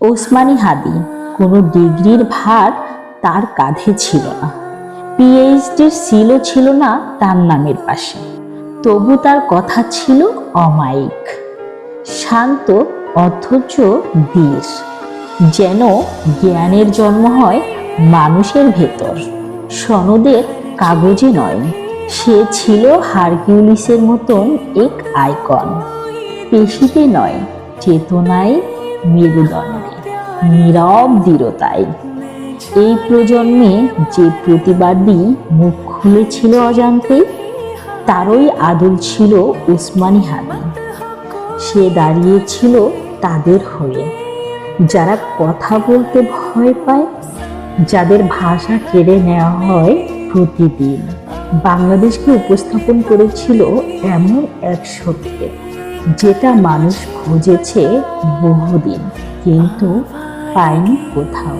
ওসমানী হাদি কোনো ডিগ্রির ভার তার কাঁধে ছিল না, পিএইচডির সিলও ছিল না তার নামের পাশে। তবু তার কথা ছিল অমায়িক, শান্ত অথচ ধীর, যেন জ্ঞানের জন্ম হয় মানুষের ভেতর, সনদের কাগজে নয়। সে ছিল হারকিউলিসের মতন এক আইকন, পেশিতে নয়, চেতনায়, মেরুদণ্ডে, নীরব দৃঢ়তায়। এই প্রজন্মে যে প্রতিবাদী মুখ খুলেছিল অজান্তে, তারই আদল ছিল ওসমানী হাদি। সে দাঁড়িয়েছিল তাদের হয়ে, যারা কথা বলতে ভয় পায়, যাদের ভাষা কেড়ে নেওয়া হয় প্রতিদিন। বাংলাদেশকে উপস্থাপন করেছিল এমন এক সত্যে, যেটা মানুষ খুঁজেছে বহুদিন, কিন্তু পায়নি কোথাও।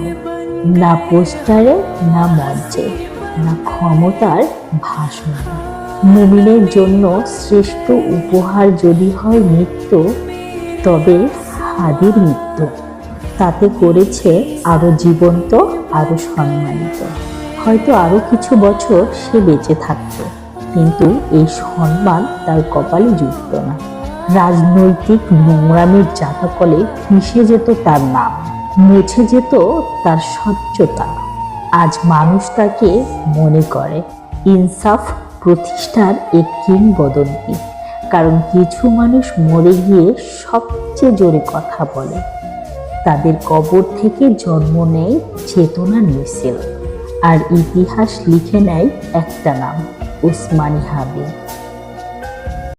না পোস্টারে, না মঞ্চে, না ক্ষমতার ভাষণে। মুমিনের জন্য শ্রেষ্ঠ উপহার যদি হয় মৃত্যু, তবে হাদির মৃত্যু তাতে করেছে আরো জীবন্ত, আরো সম্মানিত। হয়তো আরো কিছু বছর সে বেঁচে থাকত, কিন্তু এই সম্মান তার কপালে জুটত না। রাজনৈতিক নোংরামির জাতকলে মিশে যেত তার নাম, মুছে যেত তার স্বচ্ছতা। আজ মানুষ তাকে মনে করে ইনসাফ প্রতিষ্ঠার এক কিংবদন্তি, কারণ কিছু মানুষ মরে গিয়ে সবচেয়ে জোরে কথা বলে। তাদের কবর থেকে জন্ম নেয় চেতনার মিছিল, আর ইতিহাস লিখে নেয় একটা নাম, ওসমানী হাদি।